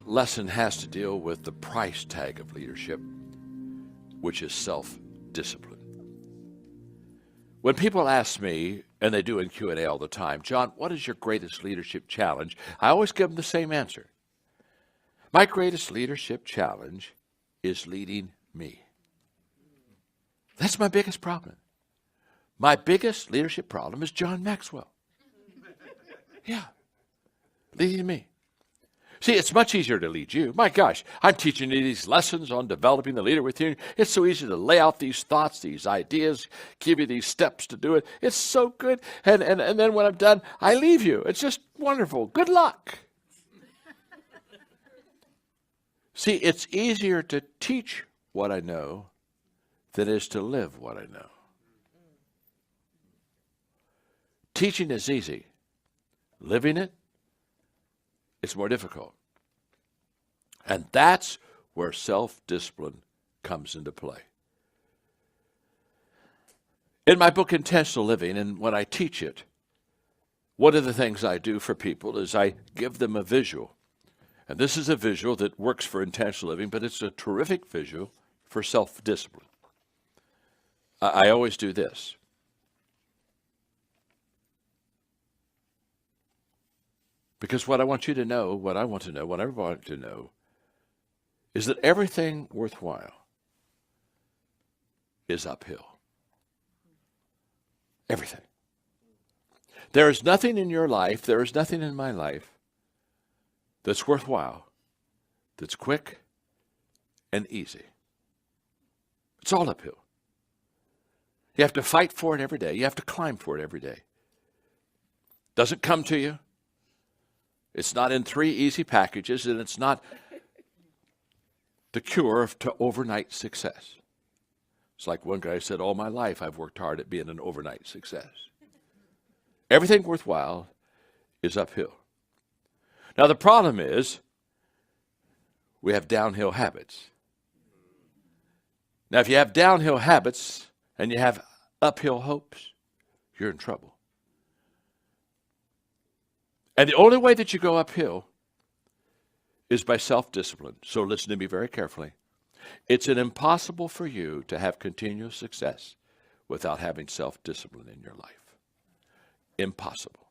lesson has to deal with the price tag of leadership, which is self-discipline. When people ask me, and they do in Q&A all the time, John, what is your greatest leadership challenge? I always give them the same answer. My greatest leadership challenge is leading me. That's my biggest problem. My biggest leadership problem is John Maxwell. Yeah, leading me. See, it's much easier to lead you. My gosh, I'm teaching you these lessons on developing the leader within you. It's so easy to lay out these thoughts, these ideas, give you these steps to do it. It's so good. And then when I'm done, I leave you. It's just wonderful. Good luck. See, it's easier to teach what I know than it is to live what I know. Teaching is easy. Living it, it's more difficult. And that's where self-discipline comes into play. In my book, Intentional Living, and when I teach it, one of the things I do for people is I give them a visual. And this is a visual that works for intentional living, but it's a terrific visual for self-discipline. I always do this. Because what I want you to know, what I want to know, what I want to know, is that everything worthwhile is uphill. Everything. There is nothing in your life, there is nothing in my life that's worthwhile, that's quick and easy. It's all uphill. You have to fight for it every day. You have to climb for it every day. Doesn't come to you. It's not in 3 easy packages, and it's not the cure to overnight success. It's like one guy said, all my life I've worked hard at being an overnight success. Everything worthwhile is uphill. Now the problem is we have downhill habits. Now if you have downhill habits and you have uphill hopes, you're in trouble. And the only way that you go uphill is by self-discipline. So listen to me very carefully. It's impossible for you to have continuous success without having self-discipline in your life. Impossible.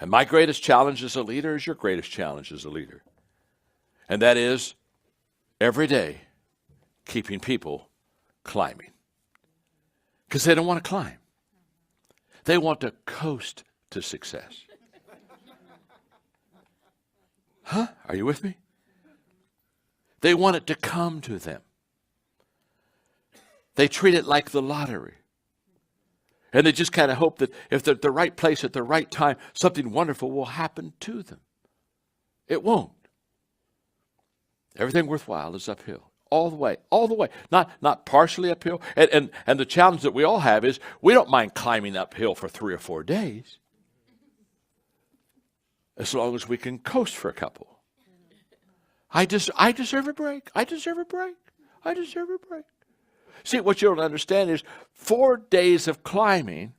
And my greatest challenge as a leader is your greatest challenge as a leader. And that is every day keeping people climbing. Because they don't want to climb. They want to coast to success. Huh? Are you with me? They want it to come to them. They treat it like the lottery. And they just kind of hope that if they're at the right place at the right time, something wonderful will happen to them. It won't. Everything worthwhile is uphill. All the way, not partially uphill. And the challenge that we all have is we don't mind climbing uphill for 3 or 4 days, as long as we can coast for a couple. I deserve a break. I deserve a break. I deserve a break. See, what you don't understand is 4 days of climbing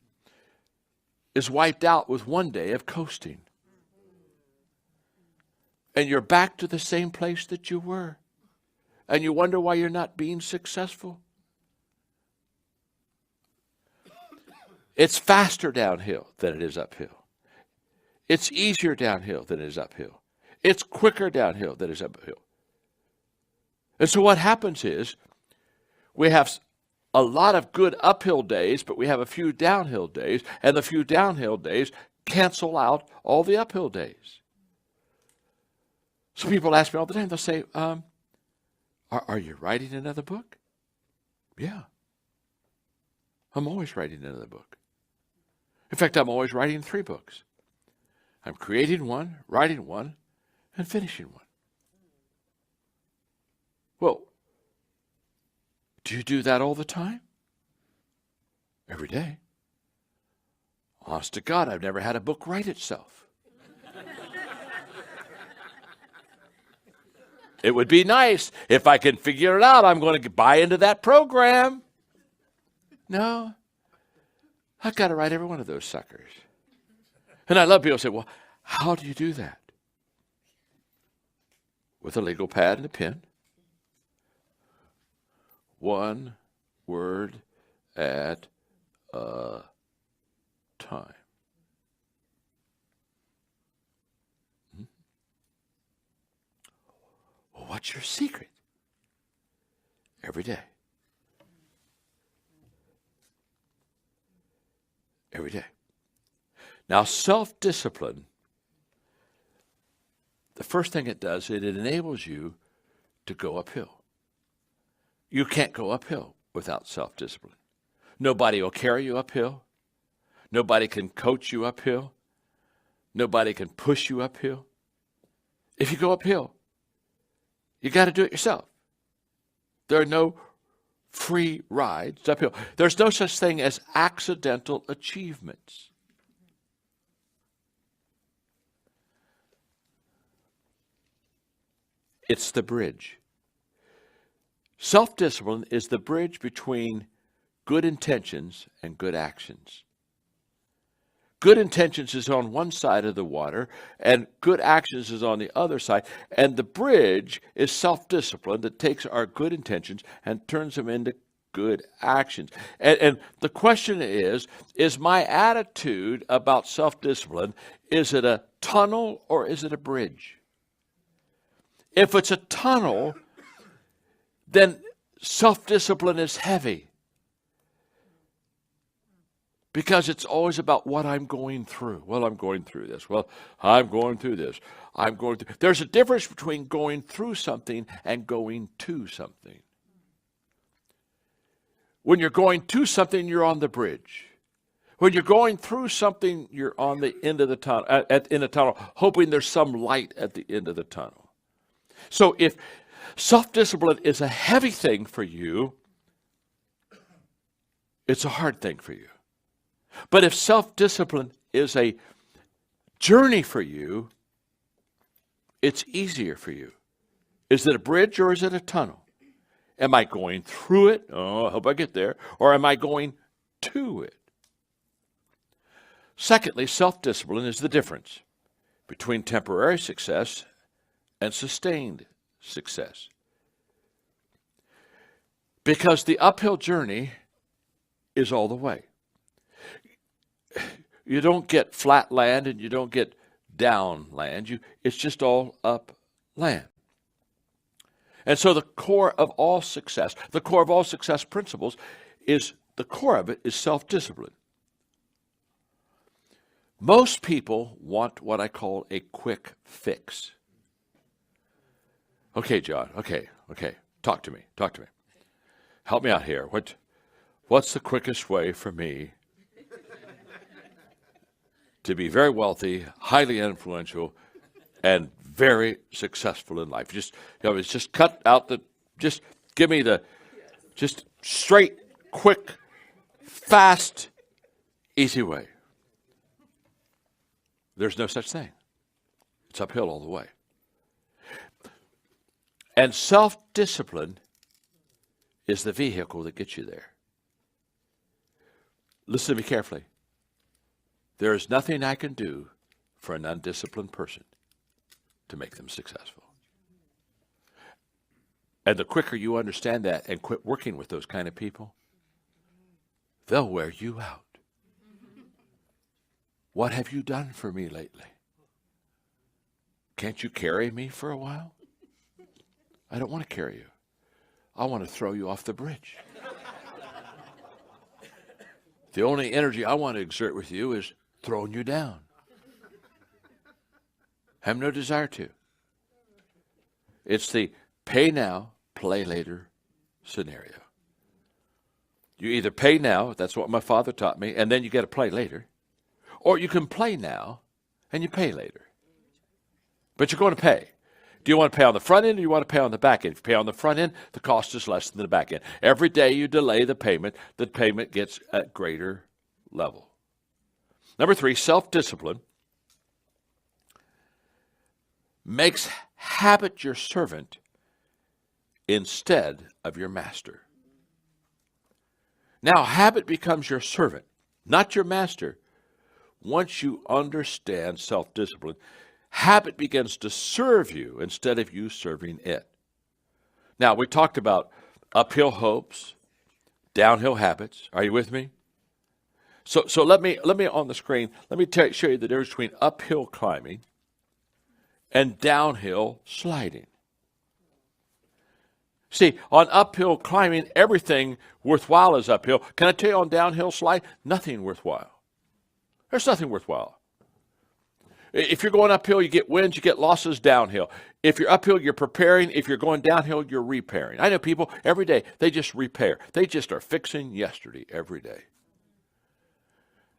is wiped out with 1 day of coasting. And you're back to the same place that you were. And you wonder why you're not being successful. It's faster downhill than it is uphill. It's easier downhill than it is uphill. It's quicker downhill than it is uphill. And so what happens is we have a lot of good uphill days, but we have a few downhill days, and the few downhill days cancel out all the uphill days. So people ask me all the time, they'll say, Are you writing another book? Yeah. I'm always writing another book. In fact, I'm always writing 3 books. I'm creating one, writing one, and finishing one. Well, do you do that all the time? Every day. Honest to God, I've never had a book write itself. It would be nice if I can figure it out. I'm going to buy into that program. No. I've got to write every one of those suckers. And I love people who say, well, how do you do that? With a legal pad and a pen. One word at a time. Well, what's your secret? Every day. Every day. Now, self-discipline, the first thing it does, it enables you to go uphill. You can't go uphill without self-discipline. Nobody will carry you uphill. Nobody can coach you uphill. Nobody can push you uphill. If you go uphill, you got to do it yourself. There are no free rides uphill. There's no such thing as accidental achievements. It's the bridge. Self-discipline is the bridge between good intentions and good actions. Good intentions is on one side of the water, and good actions is on the other side. And the bridge is self-discipline that takes our good intentions and turns them into good actions. And the question is my attitude about self-discipline, is it a tunnel or is it a bridge? If it's a tunnel, then self-discipline is heavy. Because it's always about what I'm going through. Well, I'm going through this. Well, I'm going through this. I'm going through. There's a difference between going through something and going to something. When you're going to something, you're on the bridge. When you're going through something, you're on the end of the tunnel, in a tunnel, hoping there's some light at the end of the tunnel. So if self-discipline is a heavy thing for you, it's a hard thing for you. But if self-discipline is a journey for you, it's easier for you. Is it a bridge or is it a tunnel? Am I going through it? Oh, I hope I get there. Or am I going to it? Secondly, self-discipline is the difference between temporary success and sustained success. Because the uphill journey is all the way. You don't get flat land and you don't get down land. It's just all up land. And so the core of all success principles is, the core of it is self-discipline. Most people want what I call a quick fix. Okay, John, okay. Talk to me. Help me out here. What's the quickest way for me to be very wealthy, highly influential, and very successful in life? Just cut out just give me just straight, quick, fast, easy way. There's no such thing. It's uphill all the way. And self-discipline is the vehicle that gets you there. Listen to me carefully. There is nothing I can do for an undisciplined person to make them successful. And the quicker you understand that and quit working with those kind of people, they'll wear you out. What have you done for me lately? Can't you carry me for a while? I don't want to carry you. I want to throw you off the bridge. The only energy I want to exert with you is throwing you down. Have no desire to. It's the pay now, play later scenario. You either pay now, that's what my father taught me, and then you get to play later. Or you can play now and you pay later. But you're going to pay. Do you want to pay on the front end or you want to pay on the back end? If you pay on the front end, the cost is less than the back end. Every day you delay the payment gets at greater level. Number 3, self-discipline makes habit your servant instead of your master. Now, habit becomes your servant, not your master, once you understand self-discipline, habit begins to serve you instead of you serving it. Now, we talked about uphill hopes, downhill habits. Are you with me? So let me on the screen, let me show you the difference between uphill climbing and downhill sliding. See, on uphill climbing, everything worthwhile is uphill. Can I tell you on downhill slide? Nothing worthwhile. There's nothing worthwhile. If you're going uphill, you get wins, you get losses downhill. If you're uphill, you're preparing. If you're going downhill, you're repairing. I know people every day, they just repair. They just are fixing yesterday every day.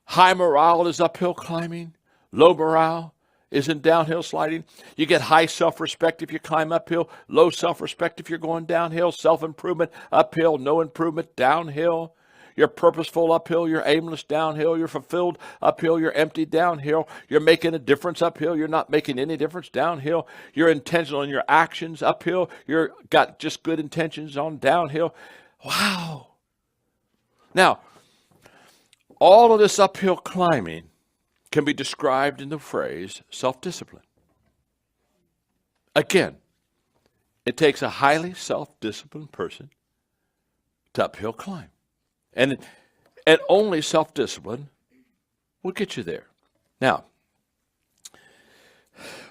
High morale is uphill climbing. Low morale is in downhill sliding. You get high self-respect if you climb uphill. Low self-respect if you're going downhill. Self-improvement uphill, no improvement downhill. You're purposeful uphill, you're aimless downhill, you're fulfilled uphill, you're empty downhill, you're making a difference uphill, you're not making any difference downhill, you're intentional in your actions uphill, you're got just good intentions on downhill. Wow. Now, all of this uphill climbing can be described in the phrase self-discipline. Again, it takes a highly self-disciplined person to uphill climb. And only self-discipline will get you there. Now,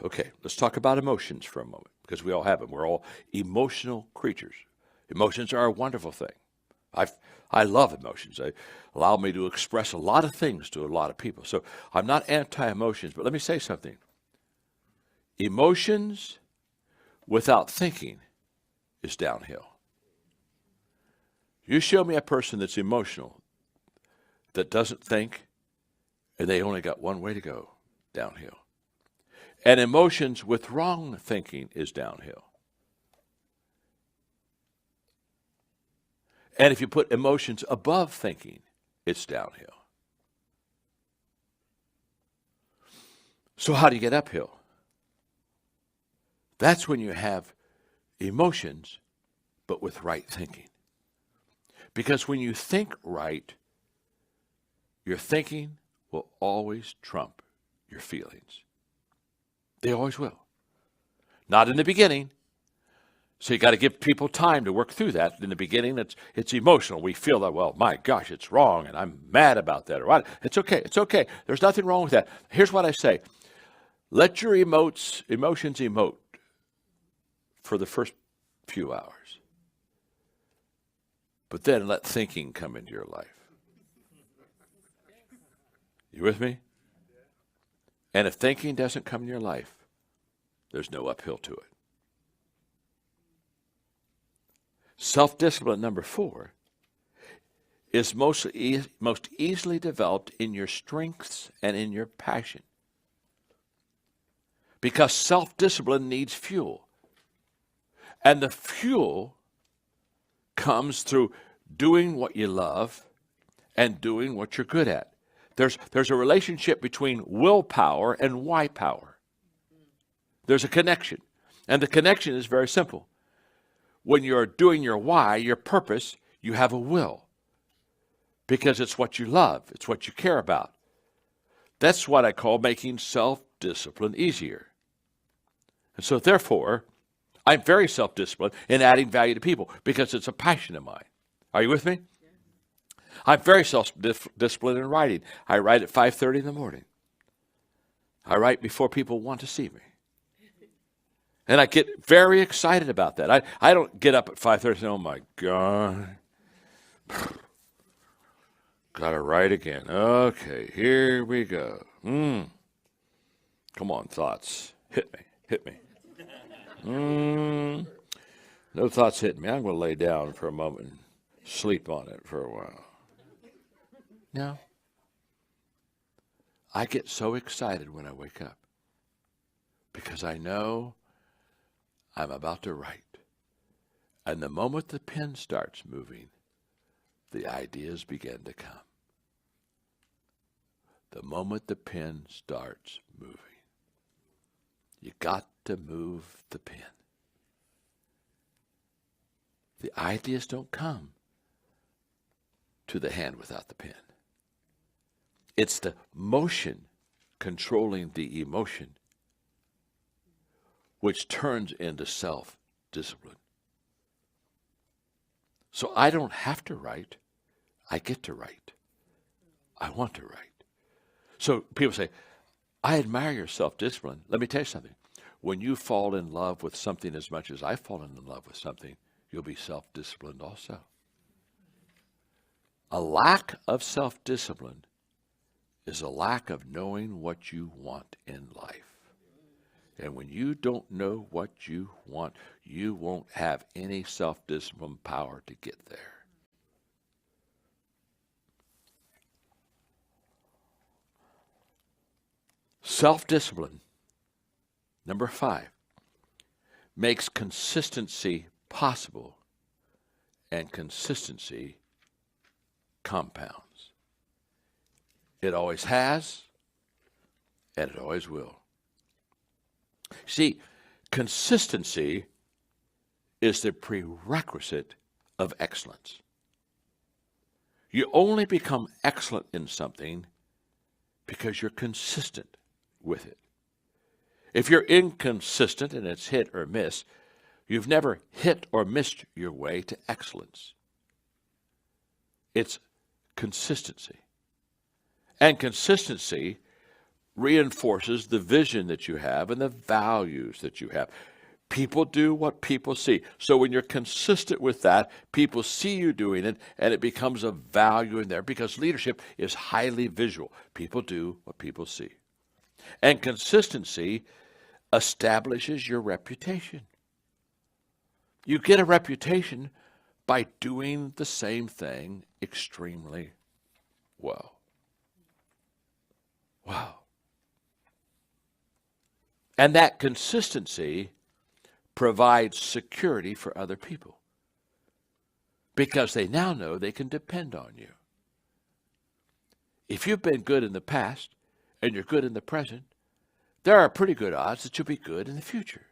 okay, let's talk about emotions for a moment, because we all have them. We're all emotional creatures. Emotions are a wonderful thing. I love emotions. They allow me to express a lot of things to a lot of people. So I'm not anti-emotions, but let me say something. Emotions without thinking is downhill. You show me a person that's emotional, that doesn't think, and they only got one way to go, downhill. And emotions with wrong thinking is downhill. And if you put emotions above thinking, it's downhill. So how do you get uphill? That's when you have emotions, but with right thinking. Because when you think right, your thinking will always trump your feelings. They always will. Not in the beginning. So you got to give people time to work through that. In the beginning, it's emotional. We feel that, well, my gosh, it's wrong, and I'm mad about that. Or it's okay. It's okay. There's nothing wrong with that. Here's what I say. Let your emotions emote for the first few hours. But then let thinking come into your life. You with me? And if thinking doesn't come in your life, there's no uphill to it. Self-discipline, number 4, is most easily developed in your strengths and in your passion. Because self-discipline needs fuel. And the fuel comes through doing what you love and doing what you're good at. There's a relationship between willpower and why power. There's a connection. And the connection is very simple. When you're doing your why, your purpose, you have a will. Because it's what you love. It's what you care about. That's what I call making self-discipline easier. And so therefore, I'm very self-disciplined in adding value to people because it's a passion of mine. Are you with me? Yeah. I'm very self-disciplined in writing. I write at 5:30 in the morning. I write before people want to see me. And I get very excited about that. I don't get up at 5:30 and say, oh my God, got to write again. Okay, here we go. Come on, thoughts. Hit me. No thoughts hitting me. I'm going to lay down for a moment and sleep on it for a while. No. I get so excited when I wake up because I know I'm about to write. And the moment the pen starts moving, the ideas begin to come. The moment the pen starts moving. You got to move the pen. The ideas don't come to the hand without the pen. It's the motion controlling the emotion, which turns into self-discipline. So I don't have to write. I get to write. I want to write. So people say, I admire your self-discipline. Let me tell you something. When you fall in love with something as much as I've fallen in love with something, you'll be self-disciplined also. A lack of self-discipline is a lack of knowing what you want in life. And when you don't know what you want, you won't have any self-discipline power to get there. Self-discipline, number 5, makes consistency possible, and consistency compounds. It always has, and it always will. See, consistency is the prerequisite of excellence. You only become excellent in something because you're consistent with it. If you're inconsistent and it's hit or miss, you've never hit or missed your way to excellence. It's consistency. And consistency reinforces the vision that you have and the values that you have. People do what people see. So when you're consistent with that, people see you doing it, and it becomes a value in there because leadership is highly visual. People do what people see. And consistency establishes your reputation. You get a reputation by doing the same thing extremely well. Wow. And that consistency provides security for other people because they now know they can depend on you. If you've been good in the past and you're good in the present, there are pretty good odds that you'll be good in the future.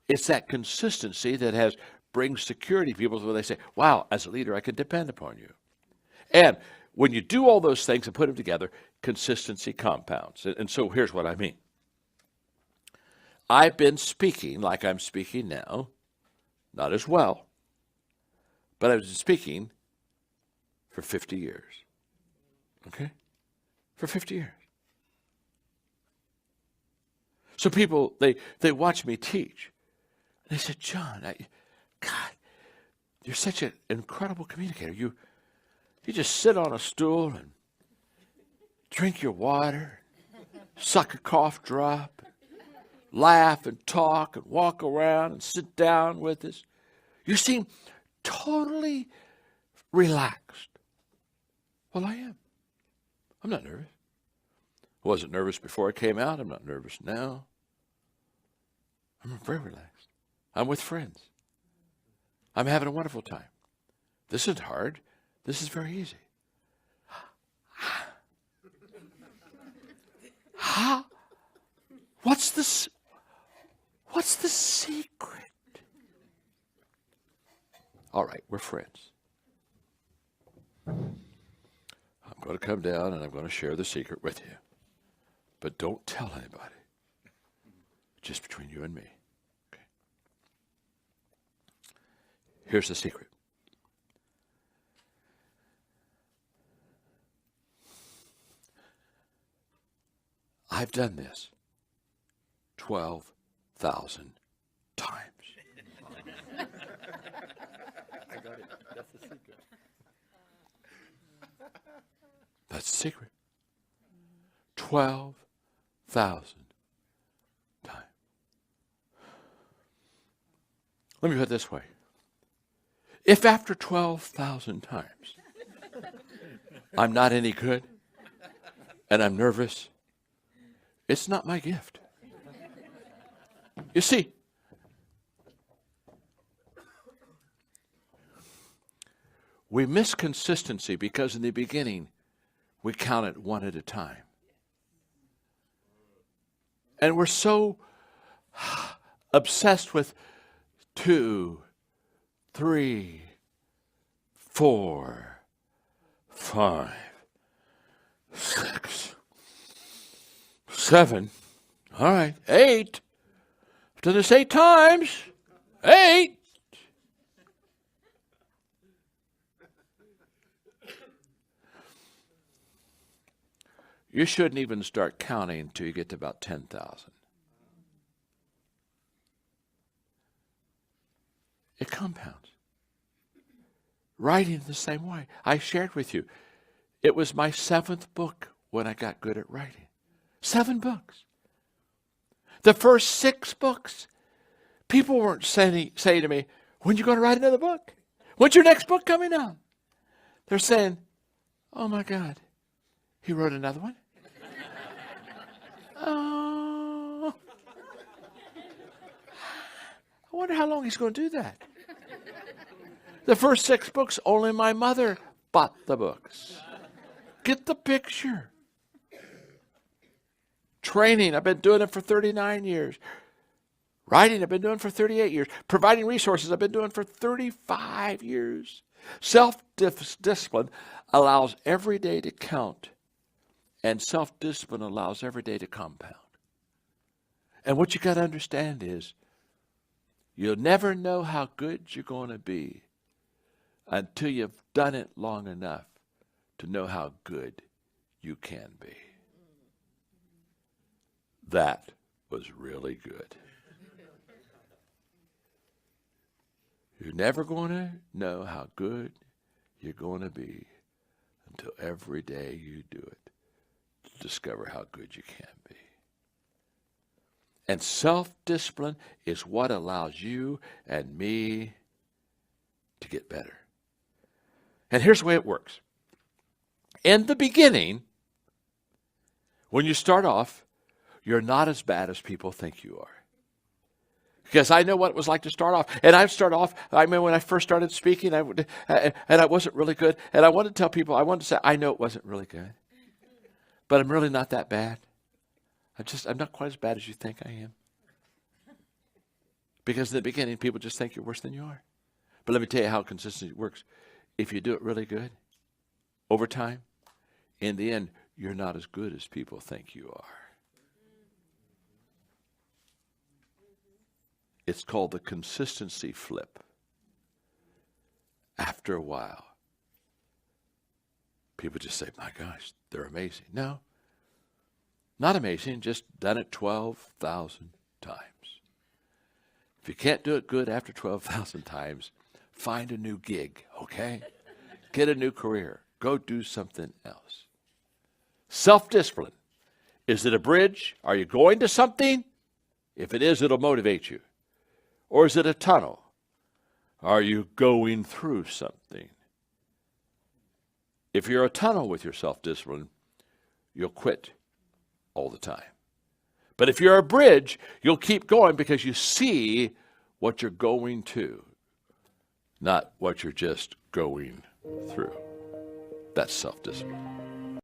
It's that consistency that brings security to people where they say, wow, as a leader, I can depend upon you. And when you do all those things and put them together, consistency compounds. And so here's what I mean. I've been speaking like I'm speaking now, not as well, but I've been speaking for 50 years. Okay? For 50 years. So people, they watch me teach. And they said, John, God, you're such an incredible communicator. You just sit on a stool and drink your water, suck a cough drop, laugh and talk and walk around and sit down with us. You seem totally relaxed. Well, I am. I'm not nervous. I wasn't nervous before I came out. I'm not nervous now. I'm very relaxed. I'm with friends. I'm having a wonderful time. This isn't hard. This is very easy. What's the secret? All right, we're friends. I'm going to come down and I'm going to share the secret with you. But don't tell anybody. Just between you and me. Okay. Here's the secret. I've done this 12,000 times. I got it. That's the secret. That's the secret. 12,000 times. Let me put it this way. If after 12,000 times I'm not any good and I'm nervous, it's not my gift. You see, we miss consistency because in the beginning we count it one at a time. And we're so obsessed with 2, 3, 4, 5, 6, 7. All right, 8. I've done this 8 times. 8. You shouldn't even start counting until you get to about 10,000. It compounds. Writing the same way. I shared with you. It was my 7th book when I got good at writing. 7 books. The first 6 books, people weren't saying to me, when are you going to write another book? When's your next book coming out? They're saying, oh my God, he wrote another one? Oh, I wonder how long he's going to do that. The first 6 books, only my mother bought the books. Get the picture. Training, I've been doing it for 39 years. Writing, I've been doing for 38 years. Providing resources, I've been doing for 35 years. Self-discipline allows every day to count, and self-discipline allows every day to compound. And what you got to understand is, you'll never know how good you're going to be until you've done it long enough to know how good you can be. That was really good. You're never going to know how good you're going to be until every day you do it to discover how good you can be. And self-discipline is what allows you and me to get better. And here's the way it works. In the beginning, when you start off, you're not as bad as people think you are. Because I know what it was like to start off. And I start off, I remember when I first started speaking, and I wasn't really good. And I wanted to tell people, I wanted to say, I know it wasn't really good. But I'm really not that bad. I'm not quite as bad as you think I am. Because in the beginning, people just think you're worse than you are. But let me tell you how consistency works. If you do it really good, over time, in the end, you're not as good as people think you are. It's called the consistency flip. After a while, people just say, my gosh, they're amazing. No, not amazing, just done it 12,000 times. If you can't do it good after 12,000 times, find a new gig, okay? Get a new career. Go do something else. Self-discipline. Is it a bridge? Are you going to something? If it is, it'll motivate you. Or is it a tunnel? Are you going through something? If you're a tunnel with your self-discipline, you'll quit all the time. But if you're a bridge, you'll keep going because you see what you're going to, not what you're just going through. That's self-discipline.